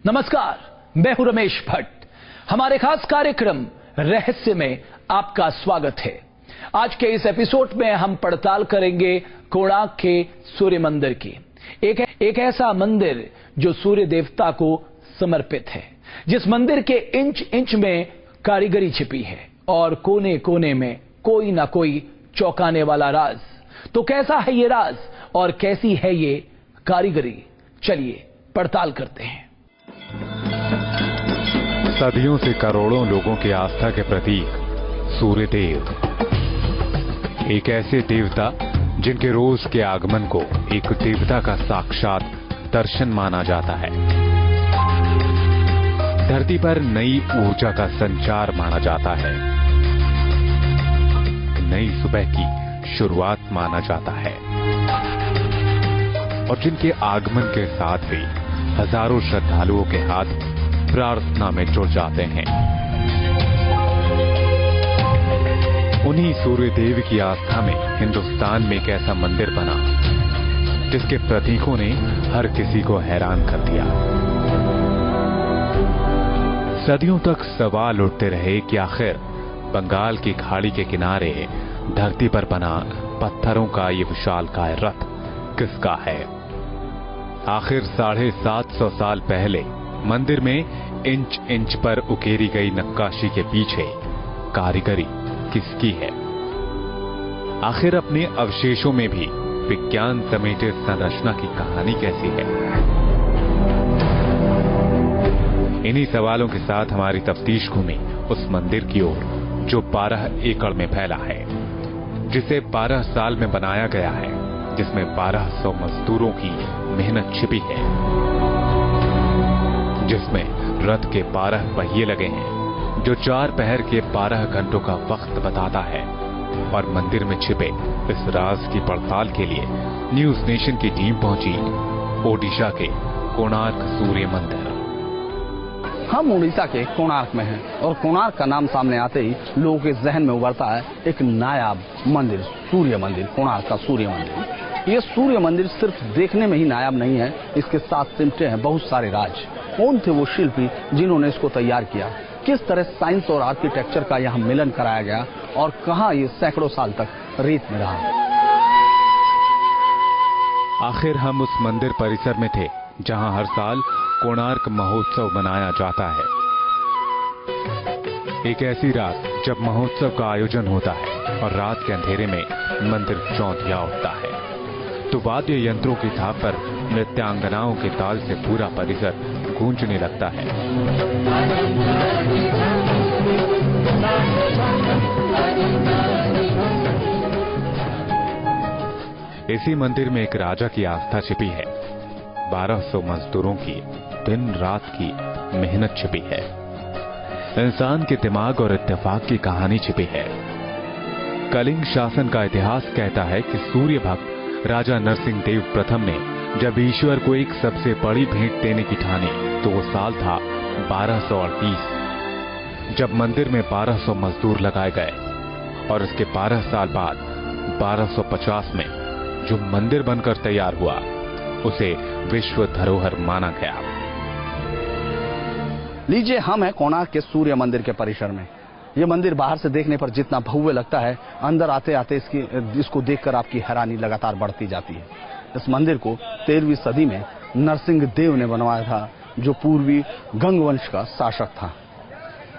नमस्कार, मैं हूं रमेश भट्ट। हमारे खास कार्यक्रम रहस्य में आपका स्वागत है। आज के इस एपिसोड में हम पड़ताल करेंगे कोणार्क के सूर्य मंदिर की। एक ऐसा मंदिर जो सूर्य देवता को समर्पित है, जिस मंदिर के इंच इंच में कारीगरी छिपी है और कोने कोने में कोई ना कोई चौंकाने वाला राज। तो कैसा है ये राज और कैसी है ये कारीगरी, चलिए पड़ताल करते हैं। सदियों से करोड़ों लोगों की आस्था के प्रतीक सूर्य देव, एक ऐसे देवता जिनके रोज के आगमन को एक देवता का साक्षात दर्शन माना जाता है, धरती पर नई ऊर्जा का संचार माना जाता है, नई सुबह की शुरुआत माना जाता है और जिनके आगमन के साथ ही हजारों श्रद्धालुओं के हाथ प्रार्थना में जुड़ जाते हैं। उन्हीं सूर्य देव की आस्था में हिंदुस्तान में एक ऐसा मंदिर बना जिसके प्रतीकों ने हर किसी को हैरान कर दिया। सदियों तक सवाल उठते रहे कि आखिर बंगाल की खाड़ी के किनारे धरती पर बना पत्थरों का ये विशालकाय रथ किसका है। आखिर 750 साल पहले मंदिर में इंच इंच पर उकेरी गई नक्काशी के पीछे कारीगरी किसकी है। आखिर अपने अवशेषों में भी विज्ञान समेटे संरचना की कहानी कैसी है। इन्हीं सवालों के साथ हमारी तफ्तीश घूमी उस मंदिर की ओर जो 12 एकड़ में फैला है, जिसे 12 साल में बनाया गया है, जिसमें 1200 मजदूरों की मेहनत छिपी है, जिसमें रथ के 12 पहिए लगे हैं जो 4 पहर के 12 घंटों का वक्त बताता है। और मंदिर में छिपे इस राज की पड़ताल के लिए न्यूज नेशन की टीम पहुंची ओडिशा के कोणार्क सूर्य मंदिर। हम उड़ीसा के कोणार्क में हैं और कोणार्क का नाम सामने आते ही लोगों के जहन में उभरता है एक नायाब मंदिर, सूर्य मंदिर, कोणार्क का सूर्य मंदिर। ये सूर्य मंदिर सिर्फ देखने में ही नायाब नहीं है, इसके साथ सिमटे हैं बहुत सारे राज। कौन थे वो शिल्पी जिन्होंने इसको तैयार किया, किस तरह साइंस और आर्किटेक्चर का यहाँ मिलन कराया गया और कहाँ ये सैकड़ों साल तक रेत में रहा। आखिर हम उस मंदिर परिसर में थे जहां हर साल कोणार्क महोत्सव मनाया जाता है। एक ऐसी रात जब महोत्सव का आयोजन होता है और रात के अंधेरे में मंदिर चौंधिया उठता है, तो वाद्य यंत्रों की थाप पर नृत्यांगनाओं के ताल से पूरा परिसर गूंजने लगता है। इसी मंदिर में एक राजा की आस्था छिपी है, 1200 मजदूरों की दिन रात की मेहनत छिपी है, इंसान के दिमाग और इत्तेफाक की कहानी छिपी है। कलिंग शासन का इतिहास कहता है कि सूर्य भक्त राजा नरसिंह देव प्रथम ने जब ईश्वर को एक सबसे बड़ी भेंट देने की ठानी तो वो साल था 1238, जब मंदिर में 1200 मजदूर लगाए गए और इसके 12 साल बाद 1250 में जो मंदिर बनकर तैयार हुआ उसे विश्व धरोहर माना गया। लीजिए, हम हैं कोणार्क के सूर्य मंदिर के परिसर में। ये मंदिर बाहर से देखने पर जितना भव्य लगता है, अंदर आते आते इसको देखकर आपकी हैरानी लगातार बढ़ती जाती है। इस मंदिर को 13वीं सदी में नरसिंह देव ने बनवाया था, जो पूर्वी गंग वंश का शासक था।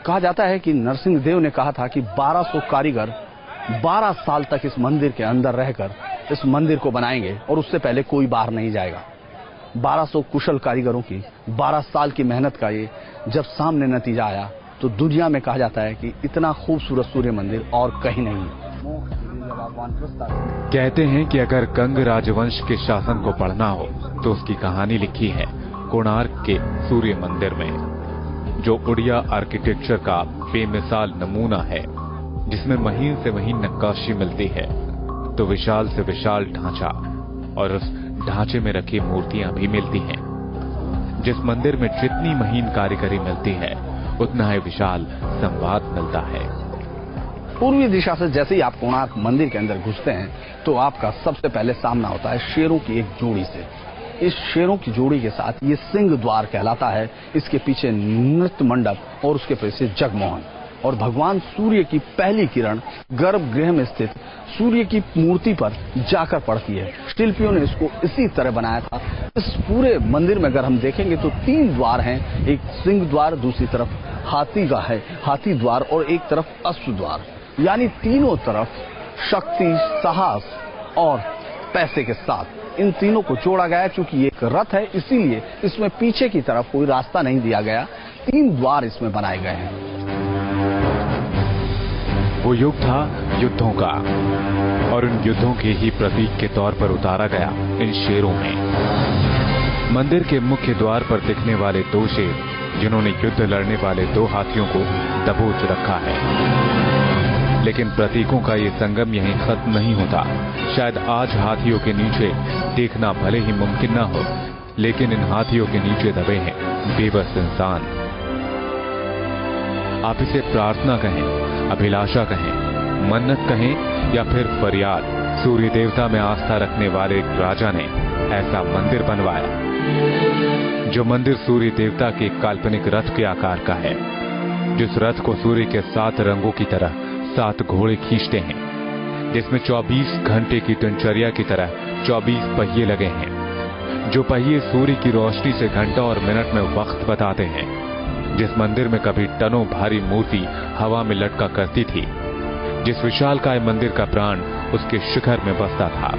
कहा जाता है कि नरसिंह देव ने कहा था कि 1200 कारीगर 12 साल तक इस मंदिर के अंदर रहकर इस मंदिर को बनाएंगे और उससे पहले कोई बाहर नहीं जाएगा। 1200 कुशल कारीगरों की 12 साल की मेहनत का ये जब सामने नतीजा आया तो दुनिया में कहा जाता है कि इतना खूबसूरत सूर्य मंदिर और कहीं नहीं है। कहते हैं कि अगर गंग राजवंश के शासन को पढ़ना हो तो उसकी कहानी लिखी है कोणार्क के सूर्य मंदिर में, जो उड़िया आर्किटेक्चर का बेमिसाल नमूना है, जिसमें महीन से महीन नक्काशी मिलती है तो विशाल से विशाल ढांचा और उस ढांचे में रखी मूर्तियां भी मिलती हैं। जिस मंदिर में जितनी महीन कारीगरी मिलती है उतना ही विशाल संवाद मिलता है। पूर्वी दिशा से जैसे ही आप कोणार्क मंदिर के अंदर घुसते हैं तो आपका सबसे पहले सामना होता है शेरों की एक जोड़ी से। इस शेरों की जोड़ी के साथ ये सिंह द्वार कहलाता है। इसके पीछे नृत्य मंडप और उसके पीछे जगमोहन, और भगवान सूर्य की पहली किरण गर्भगृह में स्थित सूर्य की मूर्ति पर जाकर पड़ती है। शिल्पियों ने इसको इसी तरह बनाया था। इस पूरे मंदिर में अगर हम देखेंगे तो 3 द्वार हैं, एक सिंह द्वार, दूसरी तरफ हाथी का है हाथी द्वार, और एक तरफ अश्व द्वार, यानी तीनों तरफ शक्ति, साहस और पैसे के साथ इन तीनों को जोड़ा गया है। चूंकि ये एक रथ है, इसीलिए इसमें पीछे की तरफ कोई रास्ता नहीं दिया गया, 3 द्वार इसमें बनाए गए हैं। वो युग था युद्धों का, और उन युद्धों के ही प्रतीक के तौर पर उतारा गया इन शेरों में। मंदिर के मुख्य द्वार पर दिखने वाले 2 शेर, जिन्होंने युद्ध लड़ने वाले 2 हाथियों को दबोच रखा है। लेकिन प्रतीकों का ये संगम यहीं खत्म नहीं होता। शायद आज हाथियों के नीचे देखना भले ही मुमकिन ना हो, लेकिन इन हाथियों के नीचे दबे हैं बेबस इंसान। आप इसे प्रार्थना कहें, अभिलाषा कहें, मन्नत कहें या फिर फरियाद, सूर्य देवता में आस्था रखने वाले एक राजा ने ऐसा मंदिर बनवाया। जो मंदिर सूर्य देवता के काल्पनिक रथ के आकार का है, जिस रथ को सूर्य के 7 रंगों की तरह 7 घोड़े खींचते हैं, जिसमें 24 घंटे की दिनचर्या की तरह 24 पहिए लगे हैं, जो पहिए सूर्य की रोशनी से घंटा और मिनट में वक्त बताते हैं, जिस मंदिर में कभी टनों भारी मूर्ति हवा में लटका करती थी, जिस विशालकाय मंदिर का प्राण उसके शिखर में बसता था।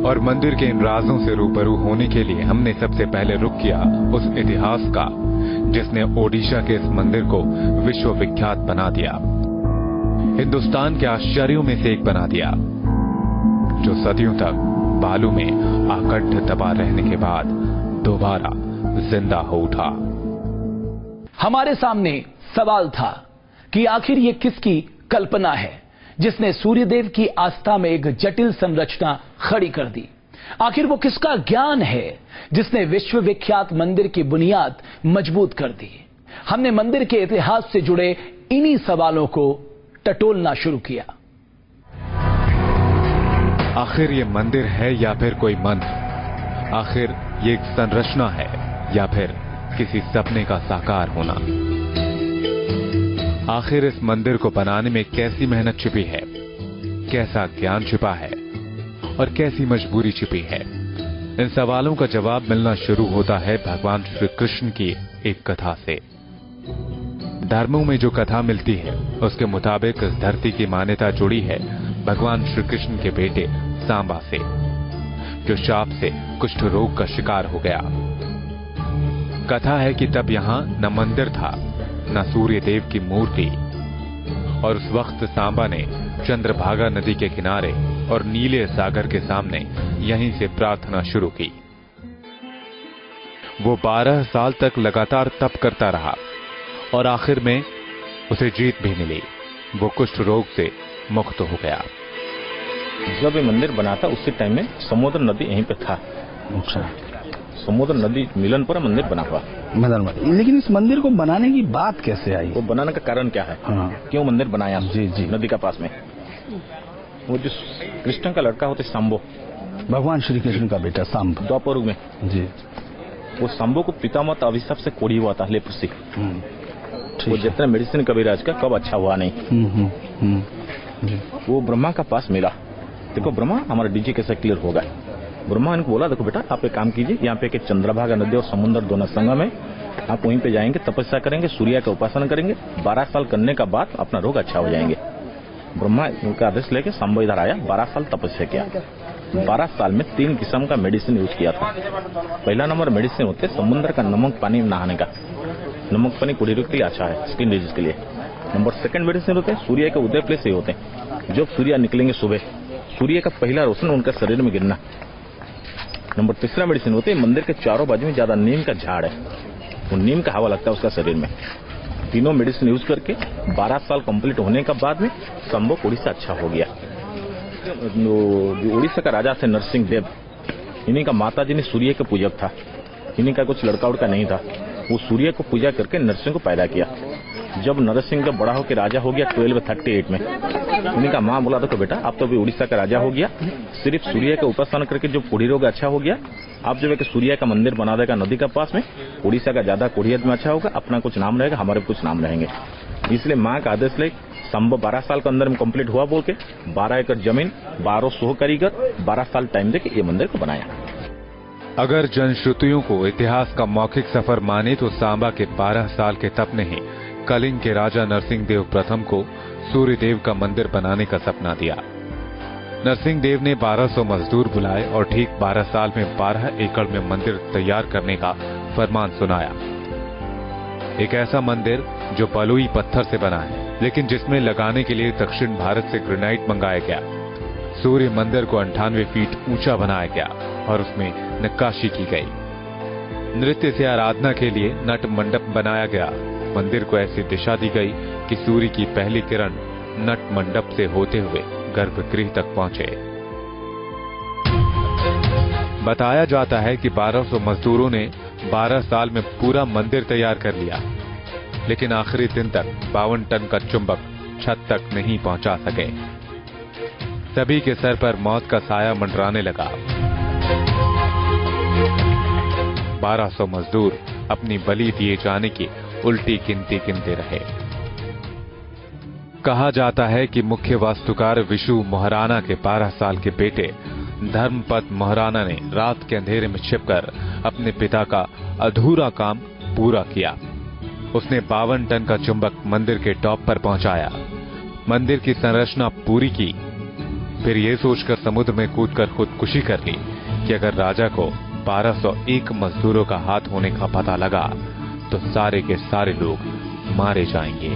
और मंदिर के इन राजों से रूबरू होने के लिए हमने सबसे पहले रुख किया उस इतिहास का, जिसने ओडिशा के इस मंदिर को विश्व विख्यात बना दिया, हिंदुस्तान के आश्चर्यों में से एक बना दिया, जो सदियों तक बालू में आकंठ दबा रहने के बाद दोबारा जिंदा हो उठा। हमारे सामने सवाल था कि आखिर ये किसकी कल्पना है जिसने सूर्यदेव की आस्था में एक जटिल संरचना खड़ी कर दी। आखिर वो किसका ज्ञान है जिसने विश्व विख्यात मंदिर की बुनियाद मजबूत कर दी। हमने मंदिर के इतिहास से जुड़े इन्हीं सवालों को टटोलना शुरू किया। आखिर ये मंदिर है या फिर कोई मंत्र? आखिर ये एक संरचना है या फिर किसी सपने का साकार होना? आखिर इस मंदिर को बनाने में कैसी मेहनत छिपी है, कैसा ज्ञान छिपा है और कैसी मजबूरी छिपी है? इन सवालों का जवाब मिलना शुरू होता है भगवान श्री कृष्ण की एक कथा से। धर्मों में जो कथा मिलती है उसके मुताबिक इस धरती की मान्यता जुड़ी है भगवान श्री कृष्ण के बेटे सांबा से, जो शाप से कुष्ठ रोग का शिकार हो गया। कथा है कि तब यहां न मंदिर था न सूर्य देव की मूर्ति, और उस वक्त सांबा ने चंद्रभागा नदी के किनारे और नीले सागर के सामने यहीं से प्रार्थना शुरू की। वो 12 साल तक लगातार तप करता रहा और आखिर में उसे जीत भी मिली। वो कुष्ठ रोग से मुक्त हो गया। जब ये मंदिर बना था उसी टाइम में समुद्र नदी यहीं पे था। समुद्र नदी मिलन पर मंदिर बना हुआ। लेकिन इस मंदिर को बनाने की बात कैसे आई? वो बनाने का कारण क्या है? हाँ। क्यों मंदिर बनाया? जी जी। नदी का पास में वो जो कृष्ण का लड़का होते शंभो, भगवान श्री कृष्ण का बेटा सांब, द्वापर युग में जी, वो शंभो को पितामह अभिशाप से कोढ़ी हुआ था, लेप्रोसी। वो जितना मेडिसिन कबीराज का कब अच्छा हुआ नहीं। वो ब्रह्मा का पास मिला। देखो ब्रह्मा, हमारा डीजे कैसे क्लियर होगा। ब्रह्मा इनको बोला, देखो बेटा आप एक काम कीजिए, यहाँ पे एक चंद्रभागा नदी और समुद्र दोनों संगम है, आप वहीं पे जाएंगे, तपस्या करेंगे, सूर्य का उपासना करेंगे, 12 साल करने का बाद अपना रोग अच्छा हो जाएंगे। ब्रह्मा उनका आदेश लेके शंभो इधर आया, 12 साल तपस्या किया। 12 साल में 3 किस्म का मेडिसिन यूज किया था। पहला नंबर मेडिसिन होते समुद्र का नमक पानी में नहाने का। नमक पानी कोढ़ी रोग के लिए अच्छा है, स्किन डिजीज के लिए। नंबर 2 मेडिसिन होते हैं सूर्य के उदय प्लेस से होते हैं। जब सूर्य निकलेंगे सुबह, सूर्य का पहला रोशन उनका शरीर में गिरना। नंबर 3 मेडिसिन होते हैं मंदिर के चारों बाजू में ज्यादा नीम का झाड़ है, वो नीम का हवा लगता है उसका शरीर में। तीनों मेडिसिन यूज करके 12 साल कंप्लीट होने का बाद में शंभो उड़ीसा अच्छा हो गया। जो उड़ीसा का राजा थे नरसिंह देव, इन्हीं का माता जी ने सूर्य के पूजक था। इन्हीं का कुछ लड़का उड़का नहीं था। वो सूर्य को पूजा करके नरसिंह को पैदा किया। जब नरसिंह जब बड़ा होकर राजा हो गया 1238 में, उनका माँ बोला तो बेटा आप तो अभी उड़ीसा का राजा हो गया, सिर्फ सूर्य का उपासना करके जो कोढ़ी रोग अच्छा हो गया, आप जब एक सूर्य का मंदिर बना देगा नदी का पास में, उड़ीसा का ज्यादा कोढ़ियत में अच्छा होगा, अपना कुछ नाम रहेगा, हमारे कुछ नाम रहेंगे। इसलिए माँ का आदेश ले संभव 12 साल के अंदर में कंप्लीट हुआ बोल के 12 एकड़ जमीन, 1200 कारीगर, 12 साल टाइम दे के ये मंदिर को बनाया। अगर जनश्रुतियों को इतिहास का मौखिक सफर माने तो सांबा के 12 साल के तप ने ही कलिंग के राजा नरसिंह देव प्रथम को सूर्य देव का मंदिर बनाने का सपना दिया। नरसिंह देव ने 1200 मजदूर बुलाए और ठीक 12 साल में 12 एकड़ में मंदिर तैयार करने का फरमान सुनाया। एक ऐसा मंदिर जो बलुई पत्थर से बना है, लेकिन जिसमें लगाने के लिए दक्षिण भारत से ग्रेनाइट मंगाया गया। सूर्य मंदिर को 98 फीट ऊंचा बनाया गया और उसमें नक्काशी की गई। नृत्य से आराधना के लिए नट मंडप बनाया गया। मंदिर को ऐसी दिशा दी गई कि सूर्य की पहली किरण नट मंडप से होते हुए गर्भगृह तक पहुंचे। बताया जाता है कि 1200 मजदूरों ने 12 साल में पूरा मंदिर तैयार कर लिया, लेकिन आखिरी दिन तक 52 टन का चुंबक छत तक नहीं पहुंचा सके। सभी के सर पर मौत का साया मंडराने लगा। 1200 मजदूर अपनी बलि दिए जाने की उल्टी गिनती गिनते रहे। कहा जाता है कि मुख्य वास्तुकार विशु मोहराना के 12 साल के बेटे धर्मपत मोहराना ने रात के अंधेरे में छिपकर अपने पिता का अधूरा काम पूरा किया। उसने 52 टन का चुंबक मंदिर के टॉप पर पहुंचाया, मंदिर की संरचना पूरी की, फिर यह सोचकर समुद्र में कूदकर खुदकुशी कर ली कि अगर राजा को 1201 मजदूरों का हाथ होने का पता लगा तो सारे के सारे लोग मारे जाएंगे।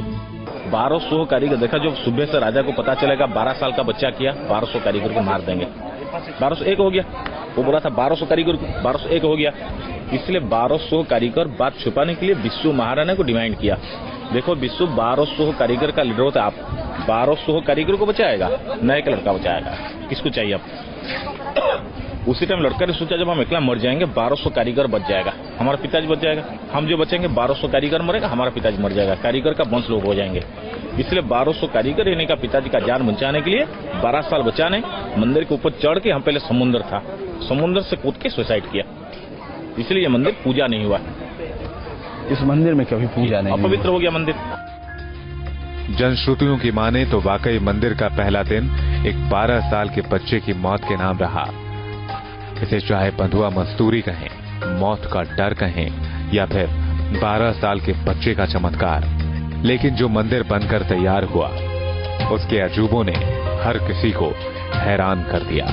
1200 कारीगर देखा, जो सुबह से राजा को पता चलेगा 12 साल का बच्चा किया, 1200 कारीगर को मार देंगे। 1201 हो गया, वो बोला था 1200 कारीगर को, 1201 हो गया। इसलिए 1200 कारीगर बात छुपाने के लिए विश्व महाराणा को डिमांड किया। देखो विश्व 1200 कारीगर का लीडर होता है, आप 1200 कारीगर को बचाएगा, नए का लड़का बचाएगा, किसको चाहिए आप? उसी टाइम लड़का ने सोचा जब हम अकेला मर जाएंगे 1200 कारीगर बच जाएगा, हमारा पिताजी बच जाएगा, हम जो बचेंगे 1200 कारीगर मरेगा, हमारा पिताजी मर जाएगा, कारीगर का वंश लोग हो जाएंगे। इसलिए 1200 कारीगर इन्हीं का पिताजी का जान बचाने के लिए 12 साल बचाने मंदिर के ऊपर चढ़ के, हम पहले समुद्र था, समुद्र से कूद के सुसाइड किया, इसलिए ये मंदिर पूजा नहीं हुआ। इस मंदिर में कभी पूजा नहीं, अपवित्र हो गया मंदिर। जनश्रुतियों की माने तो वाकई मंदिर का पहला दिन एक 12 साल के बच्चे की मौत के नाम रहा। इसे चाहे बंधुआ मजदूरी कहें, मौत का डर कहें या फिर 12 साल के बच्चे का चमत्कार, लेकिन जो मंदिर बनकर तैयार हुआ उसके अजूबों ने हर किसी को हैरान कर दिया।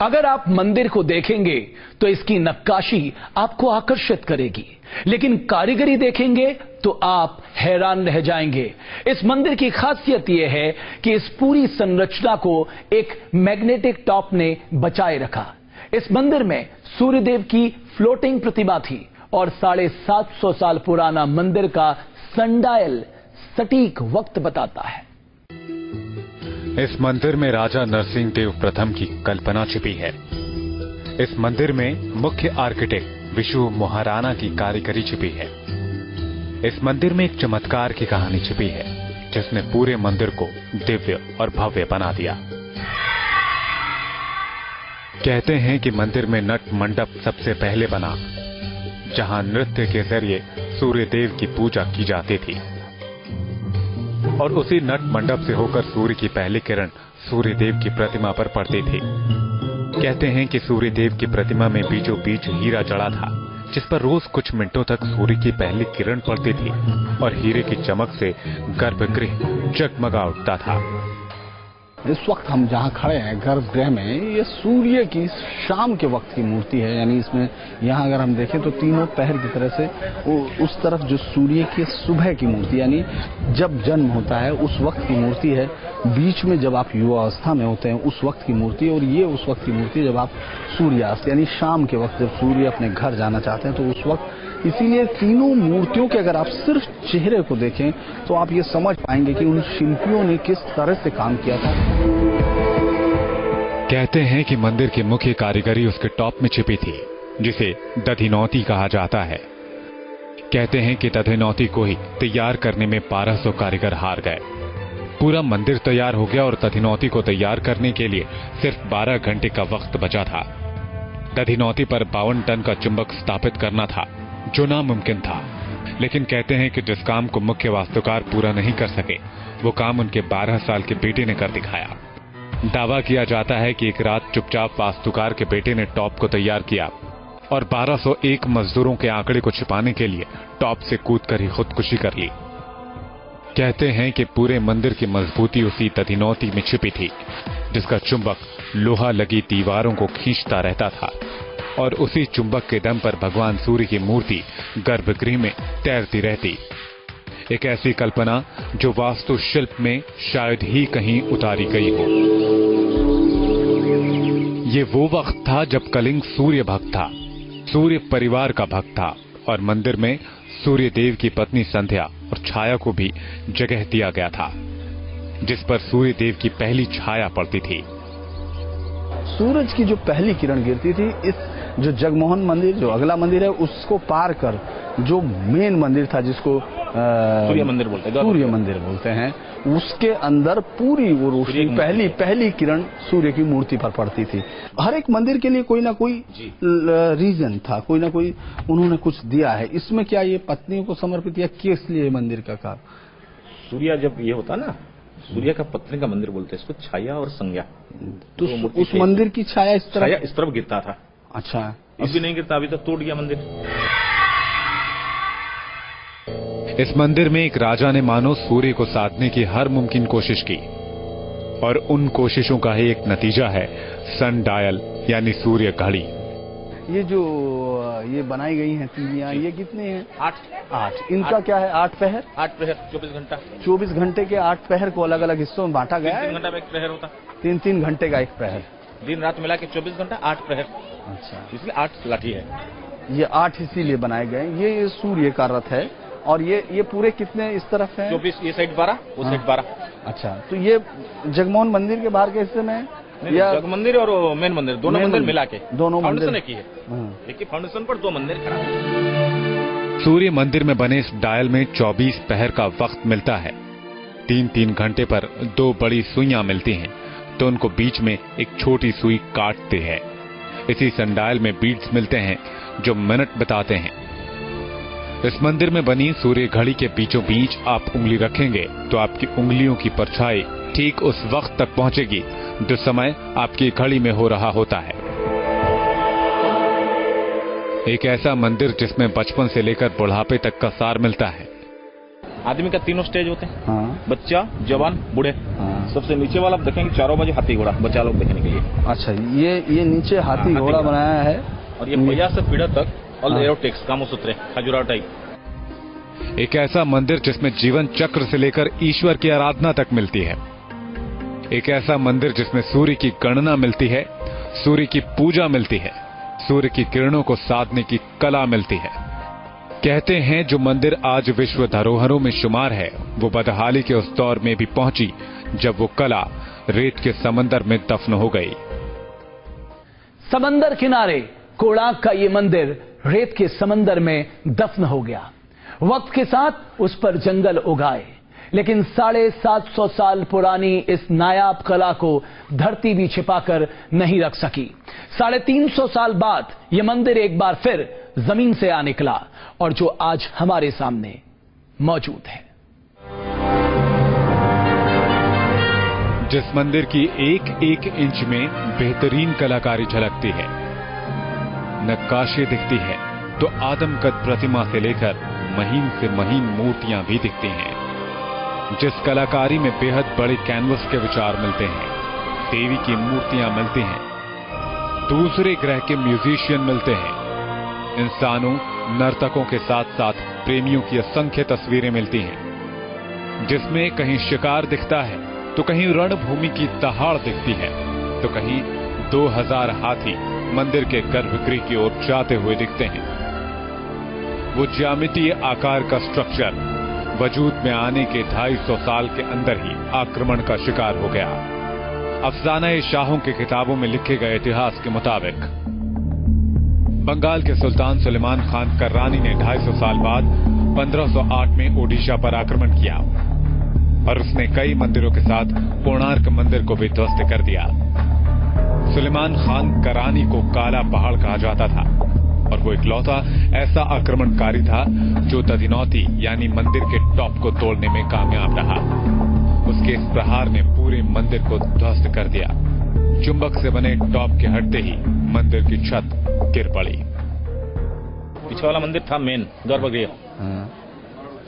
अगर आप मंदिर को देखेंगे तो इसकी नक्काशी आपको आकर्षित करेगी, लेकिन कारीगरी देखेंगे तो आप हैरान रह जाएंगे। इस मंदिर की खासियत यह है कि इस पूरी संरचना को एक मैग्नेटिक टॉप ने बचाए रखा। इस मंदिर में सूर्यदेव की फ्लोटिंग प्रतिमा थी और 750 साल पुराना मंदिर का सनडायल सटीक वक्त बताता है। इस मंदिर में राजा नरसिंह देव प्रथम की कल्पना छिपी है। इस मंदिर में मुख्य आर्किटेक्ट विशु मोहराना की कारीगरी छिपी है। इस मंदिर में एक चमत्कार की कहानी छिपी है जिसने पूरे मंदिर को दिव्य और भव्य बना दिया। कहते हैं कि मंदिर में नट मंडप सबसे पहले बना, जहां नृत्य के जरिए सूर्य देव की पूजा की जाती थी और उसी नट मंडप से होकर सूर्य की पहली किरण सूर्य देव की प्रतिमा पर पड़ती थी। कहते हैं कि सूर्य देव की प्रतिमा में बीचों बीच हीरा जड़ा था, जिस पर रोज कुछ मिनटों तक सूर्य की पहली किरण पड़ती थी और हीरे की चमक से गर्भगृह जगमगा उठता था। इस वक्त हम जहाँ खड़े हैं गर्भगृह में, ये सूर्य की शाम के वक्त की मूर्ति है। यानी इसमें यहाँ अगर हम देखें तो तीनों पहर की तरह से उस तरफ जो सूर्य की सुबह की मूर्ति, यानी जब जन्म होता है उस वक्त की मूर्ति है। बीच में जब आप युवावस्था में होते हैं उस वक्त की मूर्ति, और ये उस वक्त की मूर्ति जब आप सूर्यास्त यानी शाम के वक्त जब सूर्य अपने घर जाना चाहते हैं तो उस वक्त। इसीलिए तीनों मूर्तियों के अगर आप सिर्फ चेहरे को देखें तो आप ये समझ पाएंगे कि उन शिल्पियों ने किस तरह से काम किया था। कहते हैं कि मंदिर की मुख्य कारीगरी उसके टॉप में छिपी थी, जिसे दधिनौती कहा जाता है। कहते हैं कि दधिनौती को ही तैयार करने में 1200 कारीगर हार गए। पूरा मंदिर तैयार हो गया और दधिनौती को तैयार करने के लिए सिर्फ 12 घंटे का वक्त बचा था। दधिनौती पर 52 टन का चुंबक स्थापित करना था, जो नामुमकिन था। लेकिन कहते हैं कि जिस काम को मुख्य वास्तुकार पूरा नहीं कर सके, वो काम उनके 12 साल के बेटे ने कर दिखाया। दावा किया जाता है कि एक रात चुपचाप वास्तुकार के बेटे ने टॉप को तैयार किया और 1201 मजदूरों के आंकड़े को छिपाने के लिए टॉप से कूदकर ही खुदकुशी कर ली। कहते हैं कि पूरे मंदिर की मजबूती उसी दधिनौती में छिपी थी, जिसका चुंबक लोहा लगी दीवारों को खींचता रहता था और उसी चुंबक के दम पर भगवान सूर्य की मूर्ति गर्भगृह में तैरती रहती। एक ऐसी कल्पना जो वास्तुशिल्प में शायद ही कहीं उतारी गई हो। ये वो वक्त था जब कलिंग सूर्य भक्त था, सूर्य परिवार का भक्त था और मंदिर में सूर्य देव की पत्नी संध्या और छाया को भी जगह दिया गया था, जिस पर सूर्य देव की पहली छाया पड़ती थी। सूरज की जो पहली किरण गिरती थी, इस जो जगमोहन मंदिर जो अगला मंदिर है उसको पार कर जो मेन मंदिर था, जिसको सूर्य मंदिर बोलते हैं, उसके अंदर पूरी वो रोशनी पहली किरण सूर्य की मूर्ति पर पड़ती थी। हर एक मंदिर के लिए कोई ना कोई रीजन था, कोई ना कोई उन्होंने कुछ दिया है। इसमें क्या ये पत्नियों को समर्पित या किस लिए मंदिर का काम? सूर्य जब ये होता ना, सूर्य का पत्नी का मंदिर बोलते हैं इसको, छाया और संज्ञा। तो उस मंदिर की छाया इस तरफ गिरता था। अच्छा, अब भी नहीं गिरता, अभी तक टूट गया मंदिर। इस मंदिर में एक राजा ने मानो सूर्य को साधने की हर मुमकिन कोशिश की और उन कोशिशों का ही एक नतीजा है सन डायल यानी सूर्य घड़ी। ये जो ये बनाई गई हैं तीलियां, ये कितने हैं? 8। इनका क्या है? 8 पहर 24 घंटा 24 घंटे के 8 पहर को अलग अलग हिस्सों में बांटा गया है। 3 घंटा में एक प्रहर होता, 3 घंटे का एक पहर, दिन रात मिला के 24 घंटा 8 प्रहर। अच्छा, इसलिए 8 लाठी है। ये 8 इसीलिए बनाए गए। ये सूर्य का रथ है और ये पूरे कितने इस तरफ है? 24, ये साइड 12, वो साइड 12। अच्छा, तो ये जगमोहन मंदिर के बाहर के हिस्से में है या जग मंदिर और मेन मंदिर दोनों मंदिर मिला के दोनों फाउंडेशन एक ही है। एक ही फाउंडेशन पर 2 मंदिर खड़ा है। सूर्य मंदिर में बने इस डायल में 24 पहर का वक्त मिलता है। 3-3 घंटे पर 2 बड़ी सुइयां मिलती हैं, तो उनको बीच में एक छोटी सुई काटते हैं। इसी सनडायल में बीड्स मिलते हैं जो मिनट बताते हैं। इस मंदिर में बनी सूर्य घड़ी के बीचों बीच आप उंगली रखेंगे तो आपकी उंगलियों की परछाई ठीक उस वक्त तक पहुंचेगी जो समय आपकी घड़ी में हो रहा होता है। एक ऐसा मंदिर जिसमें बचपन से लेकर बुढ़ापे तक का सार मिलता है। आदमी का 3 स्टेज होते हैं। हाँ। बच्चा, जवान, बूढ़े। हाँ। सबसे नीचे वाला आप देखेंगे चारों बाजू हाथी घोड़ा, बच्चा लोग देखने के लिए। अच्छा, ये नीचे हाथी घोड़ा बनाया है और ये पहिया से पीढ़ा तक ऑल एरोटेक्स कामसूत्र खजुराहो टाइप। एक ऐसा मंदिर जिसमें जीवन चक्र से लेकर ईश्वर की आराधना तक मिलती है। एक ऐसा मंदिर जिसमें सूर्य की गणना मिलती है, सूर्य की पूजा मिलती है, सूर्य की किरणों को साधने की कला मिलती है। कहते हैं जो मंदिर आज विश्व धरोहरों में शुमार है, वो बदहाली के उस दौर में भी पहुंची जब वो कला रेत के समंदर में दफन हो गई। समंदर किनारे कोणार्क का ये मंदिर रेत के समंदर में दफन हो गया। वक्त के साथ उस पर जंगल उगाए, लेकिन 750 साल पुरानी इस नायाब कला को धरती भी छिपाकर नहीं रख सकी। 350 साल बाद यह मंदिर एक बार फिर जमीन से आ निकला और जो आज हमारे सामने मौजूद है। जिस मंदिर की एक इंच में बेहतरीन कलाकारी झलकती है, नक्काशी दिखती है, तो आदमकद प्रतिमा से लेकर महीन से महीन मूर्तियां भी दिखती हैं। जिस कलाकारी में बेहद बड़े कैनवस के विचार मिलते हैं, देवी की मूर्तियां मिलती हैं, दूसरे ग्रह के म्यूजिशियन मिलते हैं, इंसानों, नर्तकों के साथ साथ प्रेमियों की असंख्य तस्वीरें मिलती हैं, जिसमें कहीं शिकार दिखता है तो कहीं रणभूमि की दहाड़ दिखती है, तो कहीं 2000 हाथी मंदिर के गर्भगृह की ओर जाते हुए दिखते हैं। वो ज्यामितीय आकार का स्ट्रक्चर वजूद में आने के 250 साल के अंदर ही आक्रमण का शिकार हो गया। अफसाना-ए-शाहों की किताबों में लिखे गए इतिहास के मुताबिक बंगाल के सुल्तान सुलेमान खान कर्रानी ने 250 साल बाद 1508 में ओडिशा पर आक्रमण किया और उसने कई मंदिरों के साथ कोणार्क मंदिर को भी ध्वस्त कर दिया। सुलेमान खान कर्रानी को काला पहाड़ कहा जाता था और वो इकलौता ऐसा आक्रमणकारी था जो दधिनौती यानी मंदिर के टॉप को तोड़ने में कामयाब रहा। उसके इस प्रहार ने पूरे मंदिर को ध्वस्त कर दिया। चुंबक से बने टॉप के हटते ही मंदिर की छत गिर पड़ी। पीछे वाला मंदिर था मेन गर्भगृह,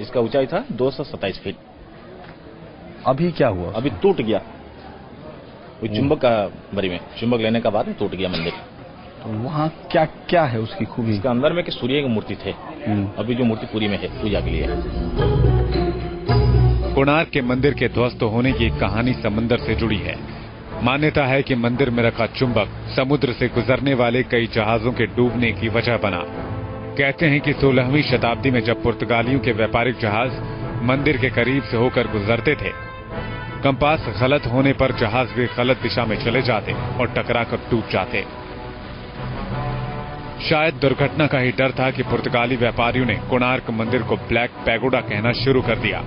इसका ऊंचाई था 227 फीट। अभी क्या हुआ? अभी टूट गया, वो चुंबक का बरी में चुंबक लेने का बाद में टूट गया मंदिर। तो वहाँ क्या क्या है उसकी खूबी? इसके अंदर में कि सूर्य की मूर्ति थे, अभी जो मूर्ति पूरी में है पूजा के लिए। कोणार्क के मंदिर के ध्वस्त होने की एक कहानी समंदर से जुड़ी है। मान्यता है कि मंदिर में रखा चुंबक समुद्र से गुजरने वाले कई जहाजों के डूबने की वजह बना। कहते हैं कि 16वीं शताब्दी में जब पुर्तगालियों के व्यापारिक जहाज मंदिर के करीब से होकर गुजरते थे, कंपास गलत होने पर जहाज भी गलत दिशा में चले जाते और टकराकर डूब जाते। शायद दुर्घटना का ही डर था कि पुर्तगाली व्यापारियों ने कोणार्क मंदिर को ब्लैक पैगोडा कहना शुरू कर दिया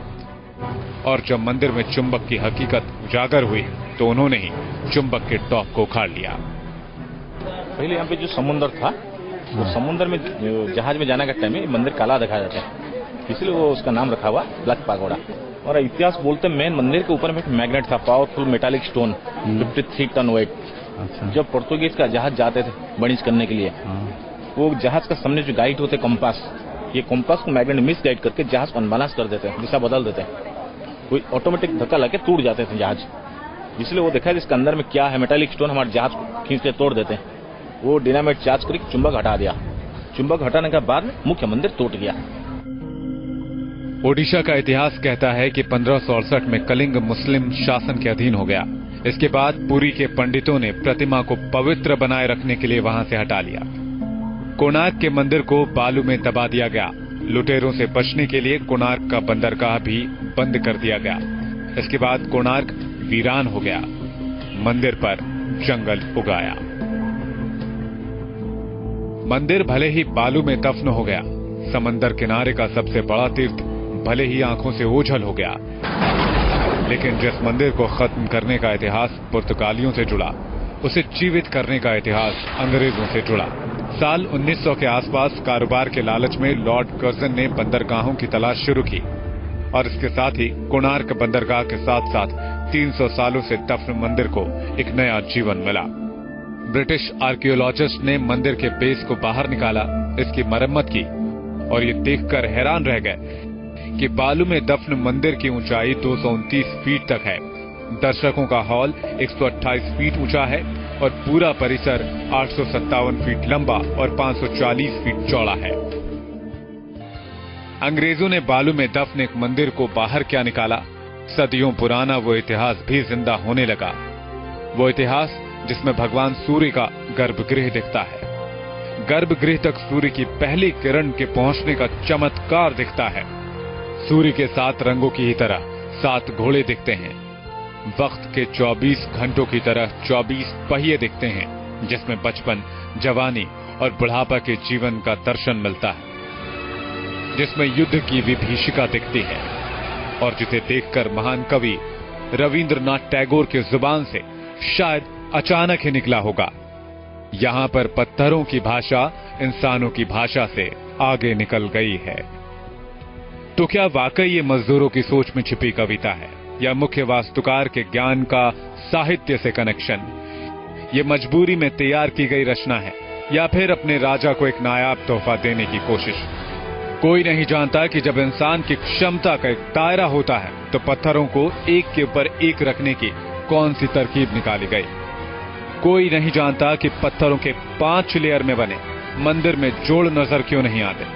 और जब मंदिर में चुंबक की हकीकत उजागर हुई तो उन्होंने ही चुंबक के टॉप को उखाड़ लिया। पहले यहाँ पे जो समुद्र था, वो समुद्र में जहाज में जाने का टाइम में मंदिर काला दिखाया जाता है, इसलिए वो उसका नाम रखा हुआ ब्लैक पैगोडा। और इतिहास बोलते मेन मंदिर के ऊपर में एक मैग्नेट था, powerful metallic stone, 53 ton weight. अच्छा। जब पोर्तुगीज का जहाज जाते थे वाणिज्य करने के लिए, वो जहाज का सामने जो गाइड होते कंपास, ये कंपास को मैग्नेट मिस गाइड करके जहाज को अनबैलेंस कर देते हैं, दिशा बदल देते हैं, कोई ऑटोमेटिक धक्का लगे टूट जाते थे जहाज। इसलिए वो देखा इसके अंदर में क्या है, मेटालिक स्टोन हमारे जहाज को खींच के तोड़ देते हैं। वो डिनामाइट चार्ज करके चुंबक हटा दिया। चुंबक हटाने के बाद में मुख्य मंदिर टूट गया। ओडिशा का इतिहास कहता है कि 1568 में कलिंग मुस्लिम शासन के अधीन हो गया। इसके बाद पुरी के पंडितों ने प्रतिमा को पवित्र बनाए रखने के लिए वहां से हटा लिया। कोणार्क के मंदिर को बालू में दबा दिया गया। लुटेरों से बचने के लिए कोणार्क का बंदरगाह भी बंद कर दिया गया। इसके बाद कोणार्क वीरान हो गया। मंदिर पर जंगल उगाया। मंदिर भले ही बालू में दफन हो गया, समंदर किनारे का सबसे बड़ा तीर्थ भले ही आंखों से ओझल हो गया, लेकिन जिस मंदिर को खत्म करने का इतिहास पुर्तगालियों से जुड़ा, उसे जीवित करने का इतिहास अंग्रेजों से जुड़ा। साल 1900 के आसपास कारोबार के लालच में लॉर्ड कर्जन ने बंदरगाहों की तलाश शुरू की और इसके साथ ही कोणार्क बंदरगाह के साथ साथ 300 सालों से दफन मंदिर को एक नया जीवन मिला। ब्रिटिश आर्कियोलॉजिस्ट ने मंदिर के बेस को बाहर निकाला, इसकी मरम्मत की और ये देखकर हैरान रह गए कि बालू में दफन मंदिर की ऊंचाई 229 फीट तक है। दर्शकों का हॉल 128 फीट ऊंचा है और पूरा परिसर 857 फीट लंबा और 540 फीट चौड़ा है। अंग्रेजों ने बालू में दफन एक मंदिर को बाहर क्या निकाला, सदियों पुराना वो इतिहास भी जिंदा होने लगा। वो इतिहास जिसमें भगवान सूर्य का गर्भगृह दिखता है। गर्भगृह तक सूर्य की पहली किरण के पहुंचने का चमत्कार दिखता है। सूर्य के 7 रंगों की ही तरह 7 घोड़े दिखते हैं। वक्त के 24 घंटों की तरह 24 पहिए दिखते हैं, जिसमें बचपन, जवानी और बुढ़ापा के जीवन का दर्शन मिलता है, जिसमें युद्ध की विभीषिका दिखती है और जिसे देखकर महान कवि रविंद्रनाथ टैगोर की जुबान से शायद अचानक ही निकला होगा, यहां पर पत्थरों की भाषा इंसानों की भाषा से आगे निकल गई है। तो क्या वाकई ये मजदूरों की सोच में छिपी कविता है या मुख्य वास्तुकार के ज्ञान का साहित्य से कनेक्शन? ये मजबूरी में तैयार की गई रचना है या फिर अपने राजा को एक नायाब तोहफा देने की कोशिश? कोई नहीं जानता कि जब इंसान की क्षमता का एक दायरा होता है तो पत्थरों को एक के ऊपर एक रखने की कौन सी तरकीब निकाली गई। कोई नहीं जानता कि पत्थरों के 5 लेयर में बने मंदिर में जोड़ नजर क्यों नहीं आते।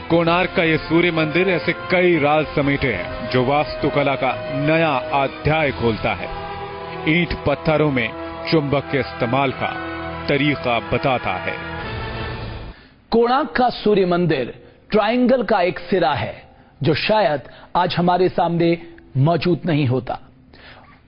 कोणार्क का यह सूर्य मंदिर ऐसे कई राज समेटे हैं जो वास्तुकला का नया अध्याय खोलता है। ईंट पत्थरों में चुंबक के इस्तेमाल का तरीका बताता है। कोणार्क का सूर्य मंदिर ट्रायंगल का एक सिरा है जो शायद आज हमारे सामने मौजूद नहीं होता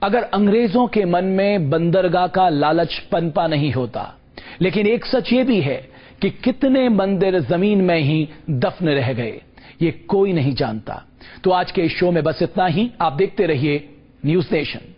अगर अंग्रेजों के मन में बंदरगाह का लालच पनपा नहीं होता। लेकिन एक सच ये भी है कि कितने मंदिर जमीन में ही दफन रह गए, ये कोई नहीं जानता। तो आज के इस शो में बस इतना ही। आप देखते रहिए न्यूज़ नेशन।